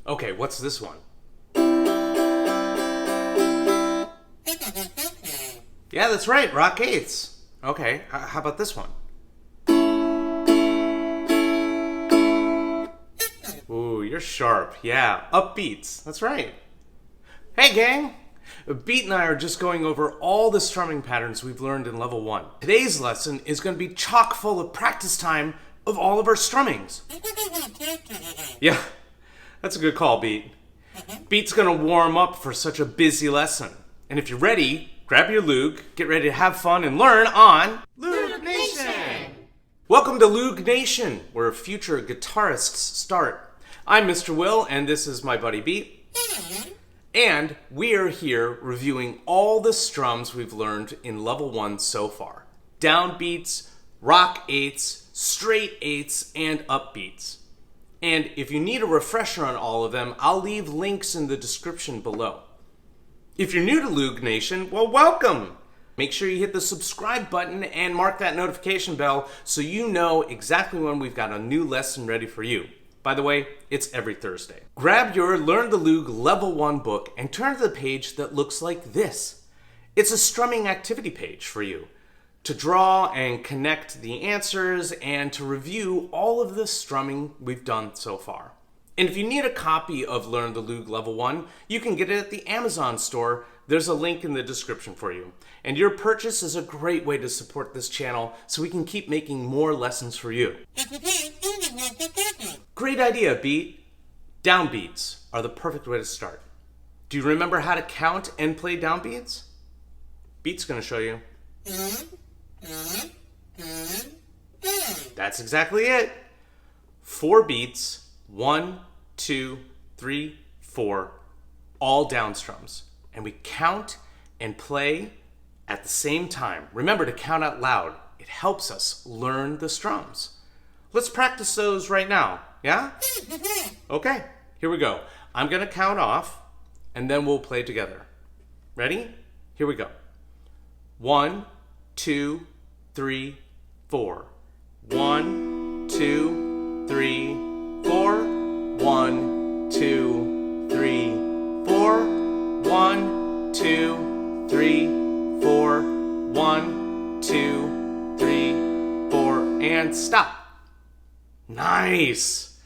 Okay, what's this one? Yeah, that's right, rock eighths. Okay, how about this one? Ooh, you're sharp. Yeah, upbeats. That's right. Hey, gang! Beat and I are just going over all the strumming patterns we've learned in level 1. Today's lesson is going to be chock full of practice time of all of our strummings. Yeah, that's a good call, Beat. Beat's going to warm up for such a busy lesson. And if you're ready, grab your Loog, get ready to have fun and learn on Loog Nation! Welcome to Loog Nation, where future guitarists start. I'm Mr. Will, and this is my buddy Beat. And we are here reviewing all the strums we've learned in level 1 so far. Downbeats, rock eighths, straight eighths, and upbeats. And if you need a refresher on all of them, I'll leave links in the description below. If you're new to Loog Nation, well, welcome! Make sure you hit the subscribe button and mark that notification bell so you know exactly when we've got a new lesson ready for you. By the way, it's every Thursday. Grab your Learn the Loog Level 1 book and turn to the page that looks like this. It's a strumming activity page for you to draw and connect the answers and to review all of the strumming we've done so far. And if you need a copy of Learn the Loog Level 1, you can get it at the Amazon store. There's a link in the description for you. And your purchase is a great way to support this channel so we can keep making more lessons for you. Great idea, Beat. Downbeats are the perfect way to start. Do you remember how to count and play downbeats? Beat's going to show you. That's exactly it. 4 beats, 1, 2, 3, 4, all down strums. And we count and play at the same time. Remember to count out loud. It helps us learn the strums. Let's practice those right now, yeah? Okay, here we go. I'm going to count off, and then we'll play together. Ready? Here we go. 1, 2, 3, 4. 1, 2, 3, 4. 1, 2, 3, 4. 1, 2, 3, 4. 1, 2, 3, 4. And stop. Nice!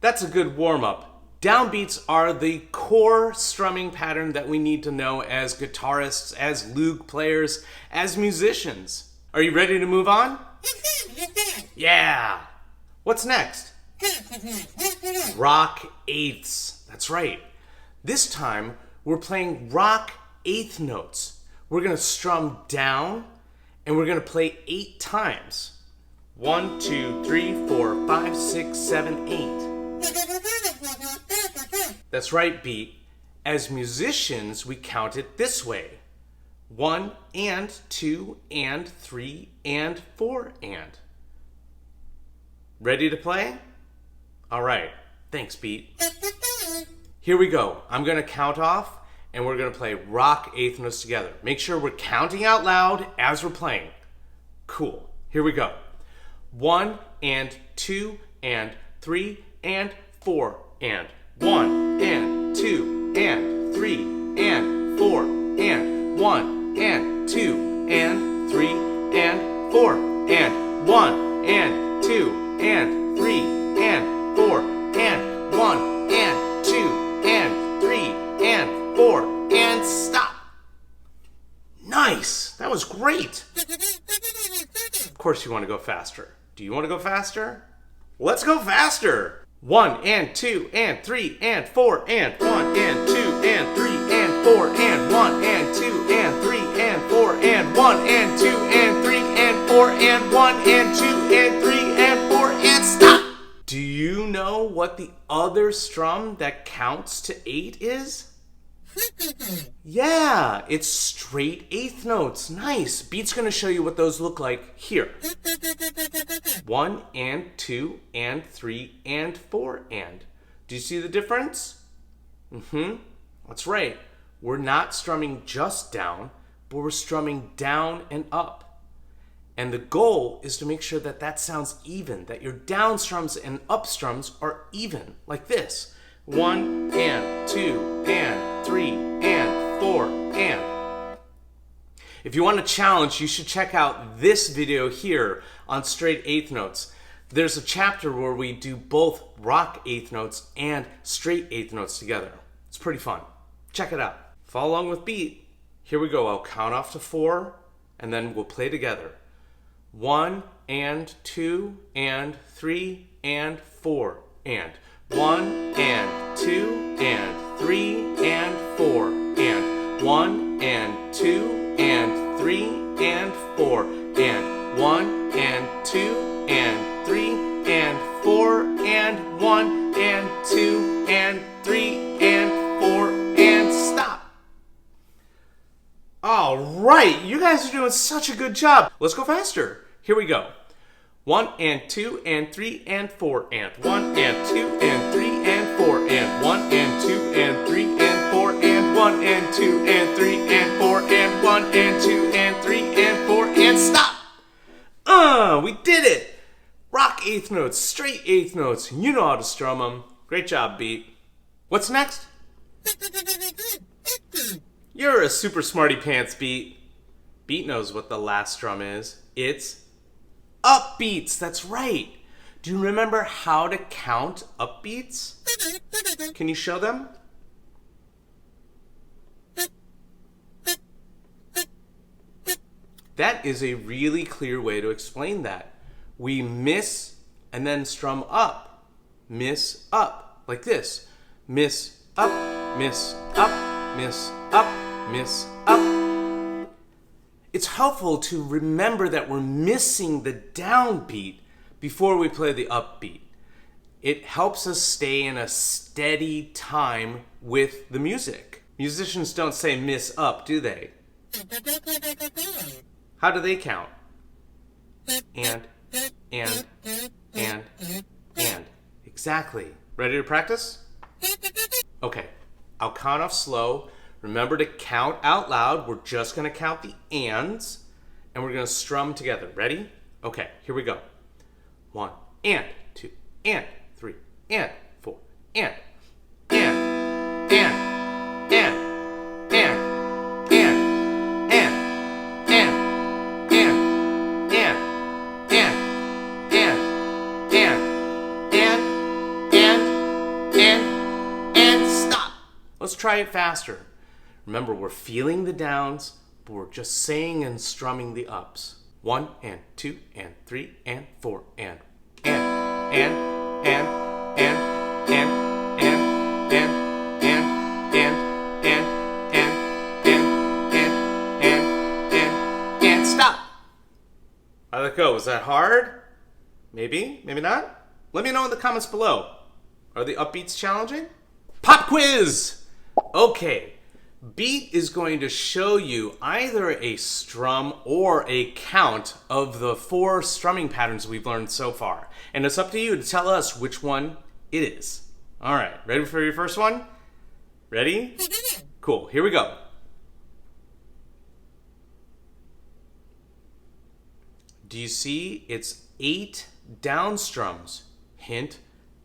That's a good warm-up. Downbeats are the core strumming pattern that we need to know as guitarists, as Loog players, as musicians. Are you ready to move on? Yeah! What's next? Rock eighths. That's right. This time, we're playing rock eighth notes. We're going to strum down, and we're going to play 8 times. 1, 2, 3, 4, 5, 6, 7, 8. That's right, Beat. As musicians, we count it this way. 1 and 2 and 3 and 4 and. Ready to play? All right. Thanks, Beat. Here we go. I'm going to count off, and we're going to play rock eighth notes together. Make sure we're counting out loud as we're playing. Cool. Here we go. 1 and 2 and 3 and 4 and 1 and 2 and 3 and 4 and 1 and 2 and 3 and 4 and 1 and 2 and 3 and 4 and 1 and 2 and 3 and 4 and stop. Nice! That was great! Of course you want to go faster. Do you want to go faster? Let's go faster! 1 and 2 and 3 and 4 and 1 and 2 and 3 and 4 and 1 and 2 and 3 and 4 and 1 and 2 and 3 and 4 and 1 and 2 and 3 and 4 and stop! Do you know what the other strum that counts to 8 is? Yeah, it's straight eighth notes. Nice. Beat's going to show you what those look like here. 1 and 2 and 3 and 4 and. Do you see the difference? That's right. We're not strumming just down, but we're strumming down and up. And the goal is to make sure that that sounds even, that your down strums and up strums are even, like this. 1, and 2, and 3, and 4, and. If you want a challenge, you should check out this video here on straight eighth notes. There's a chapter where we do both rock eighth notes and straight eighth notes together. It's pretty fun. Check it out. Follow along with beat. Here we go. I'll count off to 4, and then we'll play together. 1, and 2, and 3, and 4, and. 1, and 2, and 3, and 4, and. 1, and 2, and 3, and 4, and. 1, and 2, and 3, and 4, and 1, and 2, and 3, and 4, and stop. All right, you guys are doing such a good job. Let's go faster. Here we go. 1, and 2, and 3, and 4, and 1, and 2, and 3, and 4, and 1, and 2, and 3, and 4, and 1, and 2, and 3, and 4, and 1, and 2, and 3, and 4, and stop. We did it. Rock eighth notes, straight eighth notes. You know how to strum them. Great job, Beat. What's next? You're a super smarty pants, Beat. Beat knows what the last strum is. It's upbeats. That's right. Do you remember how to count upbeats? Can you show them? That is a really clear way to explain that. We miss and then strum up. Miss up. Like this. Miss up, miss up, miss up, miss up. It's helpful to remember that we're missing the downbeat before we play the upbeat. It helps us stay in a steady time with the music. Musicians don't say miss up, do they? How do they count? And. Exactly. Ready to practice? Okay, I'll count off slow. Remember to count out loud. We're just going to count the ands, and we're going to strum together. Ready? Okay, here we go. 1, and 2, and 3, and 4, and. Let's try it faster. Remember, we're feeling the downs, but we're just saying and strumming the ups. 1, and 2, and 3, and 4, and. Stop. How'd that go? Was that hard? Maybe, maybe not? Let me know in the comments below. Are the upbeats challenging? Pop quiz! Okay, Beat is going to show you either a strum or a count of the 4 strumming patterns we've learned so far. And it's up to you to tell us which one it is. All right, ready for your first one? Ready? Cool, here we go. Do you see? It's 8 down strums. Hint,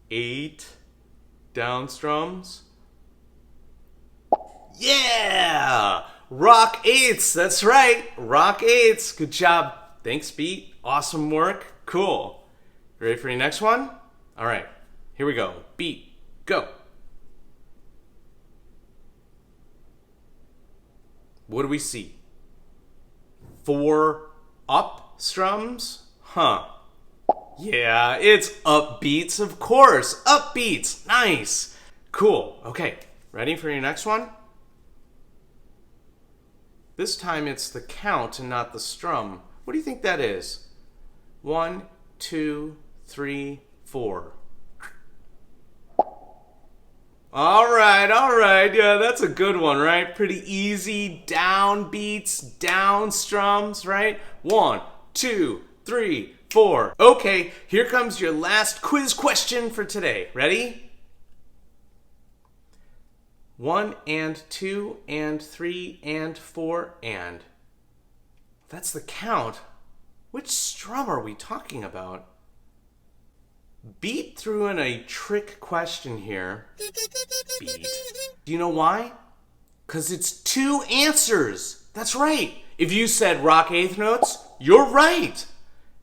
8 down strums. Yeah! Rock eighths, that's right. Rock eighths. Good job. Thanks, Beat. Awesome work. Cool. Ready for your next one? All right, here we go. Beat, go. What do we see? 4 up strums? Huh. Yeah, it's upbeats, of course. Upbeats. Nice. Cool. Okay, ready for your next one? This time it's the count and not the strum. What do you think that is? 1, 2, 3, 4. All right. Yeah, that's a good one, right? Pretty easy. Down beats, down strums, right? 1, 2, 3, 4. Okay, here comes your last quiz question for today. Ready? 1, and 2, and 3, and 4, and. That's the count. Which strum are we talking about? Beat threw in a trick question here. Beat. Do you know why? Because it's 2 answers. That's right. If you said rock eighth notes, you're right.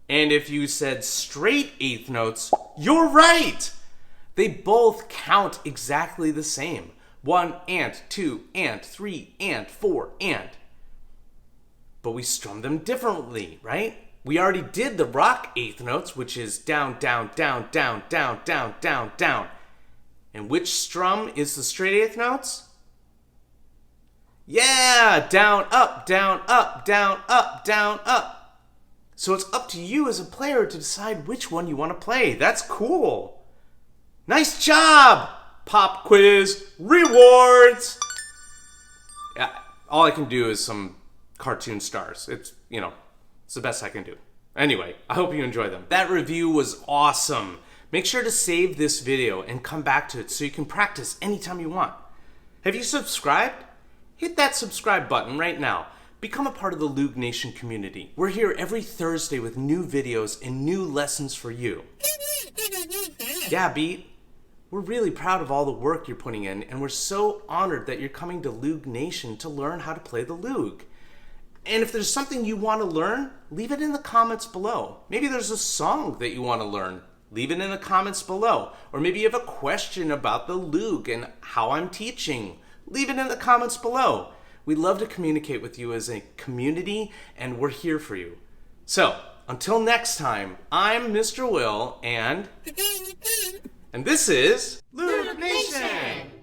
And if you said straight eighth notes, you're right. They both count exactly the same. 1 and 2 and 3 and 4 and. But we strum them differently, right? We already did the rock eighth notes, which is down, down, down, down, down, down, down, down. And which strum is the straight eighth notes? Yeah, down, up, down, up, down, up, down, up. So it's up to you as a player to decide which one you want to play. That's cool. Nice job! Pop quiz rewards! Yeah, all I can do is some cartoon stars. It's the best I can do. Anyway, I hope you enjoy them. That review was awesome. Make sure to save this video and come back to it so you can practice anytime you want. Have you subscribed? Hit that subscribe button right now. Become a part of the Loog Nation community. We're here every Thursday with new videos and new lessons for you. Yeah, Beat. We're really proud of all the work you're putting in, and we're so honored that you're coming to Loog Nation to learn how to play the Loog. And if there's something you want to learn, leave it in the comments below. Maybe there's a song that you want to learn. Leave it in the comments below. Or maybe you have a question about the Loog and how I'm teaching. Leave it in the comments below. We love to communicate with you as a community, and we're here for you. So, until next time, I'm Mr. Will, and this is Loog Nation!